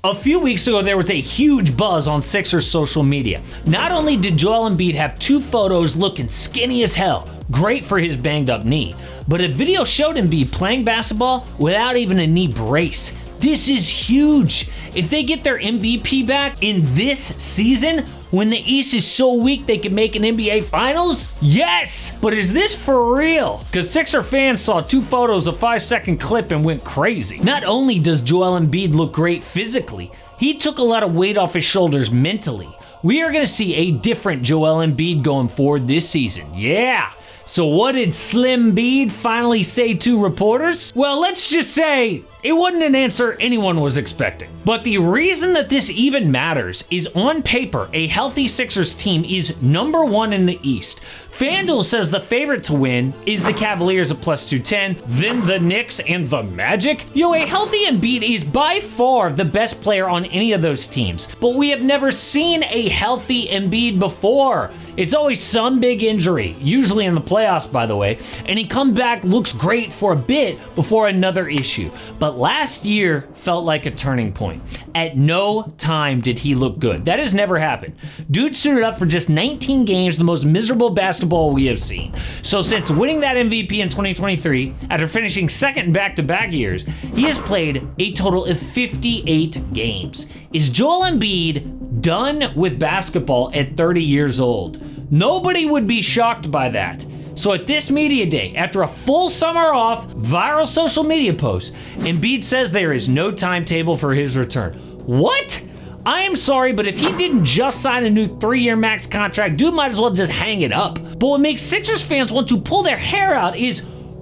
A few weeks ago, there was a huge buzz on Sixers social media. Not only did Joel Embiid have 2 photos looking skinny as hell, great for his banged up knee, but a video showed Embiid playing basketball without even a knee brace. This is huge. If they get their MVP back in this season, when the East is so weak they can make an NBA Finals? Yes! But is this for real? Because Sixer fans saw 2 photos, a 5-second clip, and went crazy. Not only does Joel Embiid look great physically, he took a lot of weight off his shoulders mentally. We are going to see a different Joel Embiid going forward this season. Yeah! So what did Slim Bede finally say to reporters? Well, let's just say it wasn't an answer anyone was expecting. But the reason that this even matters is on paper, a healthy Sixers team is #1 in the East. FanDuel says the favorite to win is the Cavaliers at +210, then the Knicks and the Magic. Yo, a healthy Embiid is by far the best player on any of those teams, but we have never seen a healthy Embiid before. It's always some big injury, usually in the playoffs, by the way, and he comes back, looks great for a bit before another issue. But last year felt like a turning point. At no time did he look good. That has never happened. Dude suited up for just 19 games, the most miserable basketball we have seen. So since winning that MVP in 2023, after finishing second in back-to-back years, he has played a total of 58 games. Is Joel Embiid done with basketball at 30 years old? Nobody would be shocked by that. So at this media day, after a full summer off, viral social media post, Embiid says there is no timetable for his return. What? I am sorry, but if he didn't just sign a new 3-year max contract, dude might as well just hang it up. But what makes Sixers fans want to pull their hair out is,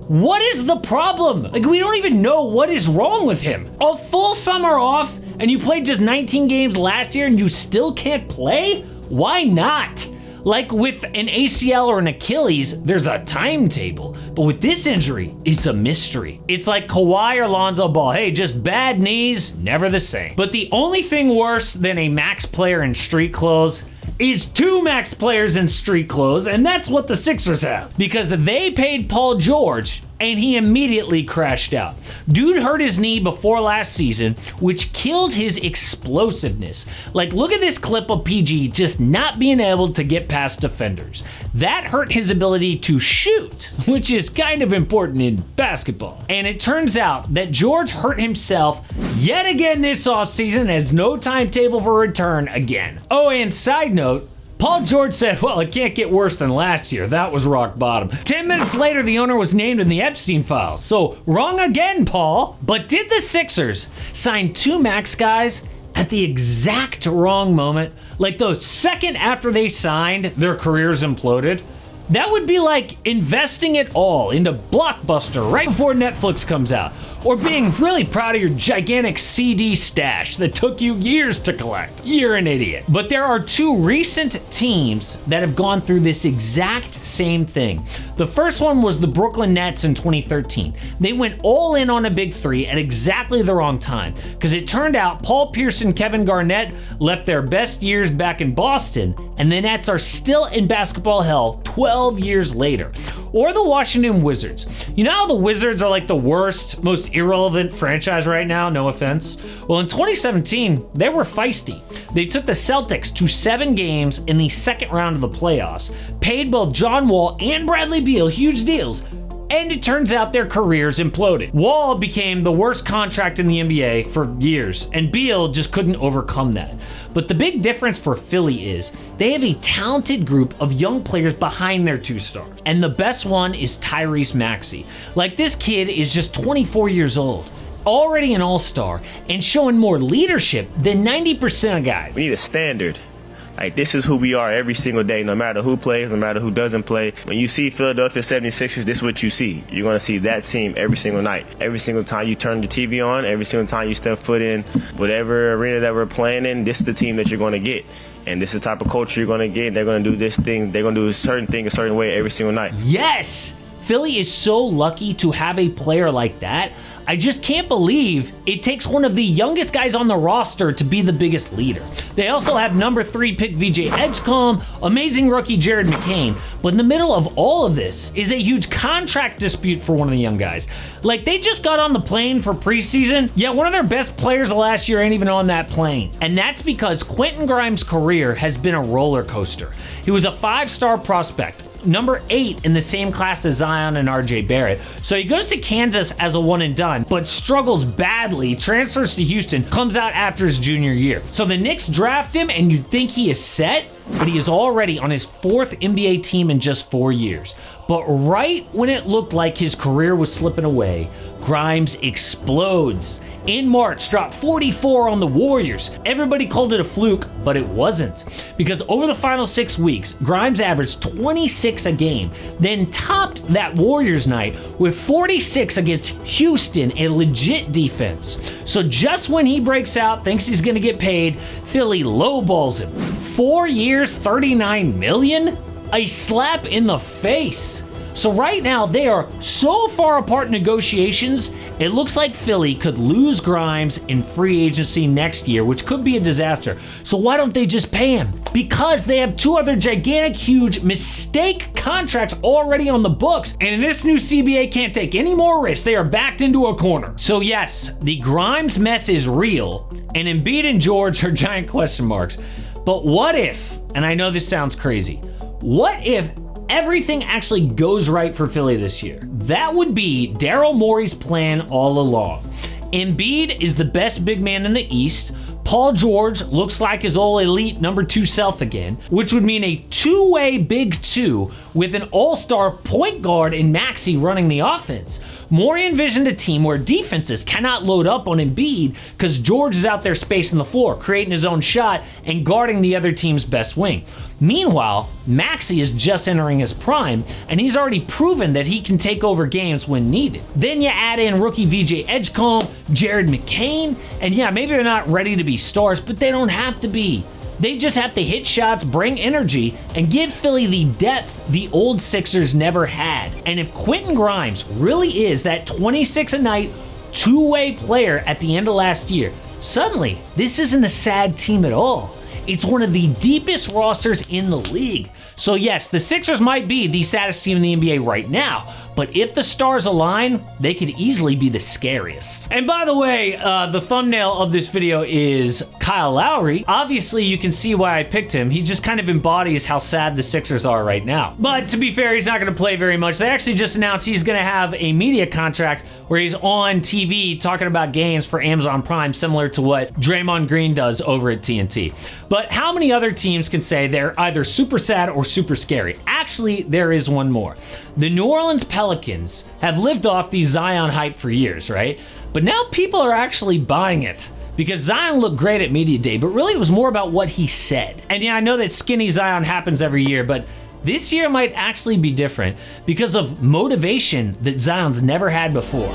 what is the problem? Like, we don't even know what is wrong with him. A full summer off, and you played just 19 games last year and you still can't play? Why not? Like with an ACL or an Achilles, there's a timetable. But with this injury, it's a mystery. It's like Kawhi or Lonzo Ball. Hey, just bad knees, never the same. But the only thing worse than a max player in street clothes is 2 max players in street clothes, and that's what the Sixers have. Because they paid Paul George, and he immediately crashed out. Dude hurt his knee before last season, which killed his explosiveness. Like, look at this clip of PG just not being able to get past defenders. That hurt his ability to shoot, which is kind of important in basketball. And it turns out that George hurt himself yet again this offseason, has no timetable for return again. Oh, and side note, Paul George said, well, it can't get worse than last year. That was rock bottom. 10 minutes later, the owner was named in the Epstein files. So, wrong again, Paul. But did the Sixers sign 2 max guys at the exact wrong moment? Like the second after they signed, their careers imploded? That would be like investing it all into Blockbuster right before Netflix comes out. Or being really proud of your gigantic CD stash that took you years to collect. You're an idiot. But there are 2 recent teams that have gone through this exact same thing. The first one was the Brooklyn Nets in 2013. They went all in on a big 3 at exactly the wrong time, because it turned out Paul Pierce and Kevin Garnett left their best years back in Boston, and the Nets are still in basketball hell 12 years later. Or the Washington Wizards. You know how the Wizards are like the worst, most irrelevant franchise right now, no offense? Well, in 2017, they were feisty. They took the Celtics to 7 games in the second round of the playoffs, paid both John Wall and Bradley Beal huge deals, and it turns out their careers imploded. Wall became the worst contract in the NBA for years, and Beal just couldn't overcome that. But the big difference for Philly is they have a talented group of young players behind their 2 stars. And the best one is Tyrese Maxey. Like, this kid is just 24 years old, already an all-star, and showing more leadership than 90% of guys. We need a standard. Like, this is who we are every single day, no matter who plays, no matter who doesn't play. When you see Philadelphia 76ers, this is what you see. You're going to see that team every single night. Every single time you turn the TV on, every single time you step foot in whatever arena that we're playing in, this is the team that you're going to get. And this is the type of culture you're going to get. They're going to do this thing. They're going to do a certain thing a certain way every single night. Yes! Philly is so lucky to have a player like that. I just can't believe it takes one of the youngest guys on the roster to be the biggest leader. They also have number 3 pick VJ Edgecombe, amazing rookie Jared McCain, but in the middle of all of this is a huge contract dispute for one of the young guys. Like, they just got on the plane for preseason, yet one of their best players of last year ain't even on that plane. And that's because Quentin Grimes' career has been a roller coaster. He was a 5-star prospect, number 8 in the same class as Zion and RJ Barrett. So he goes to Kansas as a one and done, but struggles badly, transfers to Houston, comes out after his junior year. So the Knicks draft him and you'd think he is set, but he is already on his 4th NBA team in just 4 years. But right when it looked like his career was slipping away, Grimes explodes. In March, dropped 44 on the Warriors. Everybody called it a fluke, but it wasn't. Because over the final 6 weeks, Grimes averaged 26 a game, then topped that Warriors night with 46 against Houston, a legit defense. So just when he breaks out, thinks he's gonna get paid, Philly lowballs him. 4 years, $39 million? A slap in the face. So right now, they are so far apart in negotiations, it looks like Philly could lose Grimes in free agency next year, which could be a disaster. So why don't they just pay him? Because they have 2 other gigantic, huge mistake contracts already on the books, and this new CBA can't take any more risks. They are backed into a corner. So yes, the Grimes mess is real, and Embiid and George are giant question marks. But what if, and I know this sounds crazy, what if everything actually goes right for Philly this year? That would be Daryl Morey's plan all along. Embiid is the best big man in the East. Paul George looks like his old elite number 2 self again, which would mean a 2-way big 2 with an all-star point guard in Maxey running the offense. Morey envisioned a team where defenses cannot load up on Embiid because George is out there spacing the floor, creating his own shot, and guarding the other team's best wing. Meanwhile, Maxey is just entering his prime, and he's already proven that he can take over games when needed. Then you add in rookie VJ Edgecombe, Jared McCain, and yeah, maybe they're not ready to be stars, but they don't have to be. They just have to hit shots, bring energy, and give Philly the depth the old Sixers never had. And if Quentin Grimes really is that 26 a night, 2-way player at the end of last year, suddenly this isn't a sad team at all. It's one of the deepest rosters in the league. So yes, the Sixers might be the saddest team in the NBA right now, but if the stars align, they could easily be the scariest. And by the way, the thumbnail of this video is Kyle Lowry. Obviously, you can see why I picked him. He just kind of embodies how sad the Sixers are right now. But to be fair, he's not gonna play very much. They actually just announced he's gonna have a media contract where he's on TV talking about games for Amazon Prime, similar to what Draymond Green does over at TNT. But how many other teams can say they're either super sad or super scary? Actually, there is one more. The New Orleans Pelicans have lived off the Zion hype for years, right? But now people are actually buying it. Because Zion looked great at Media Day, but really it was more about what he said. And yeah, I know that skinny Zion happens every year, but this year might actually be different because of motivation that Zion's never had before.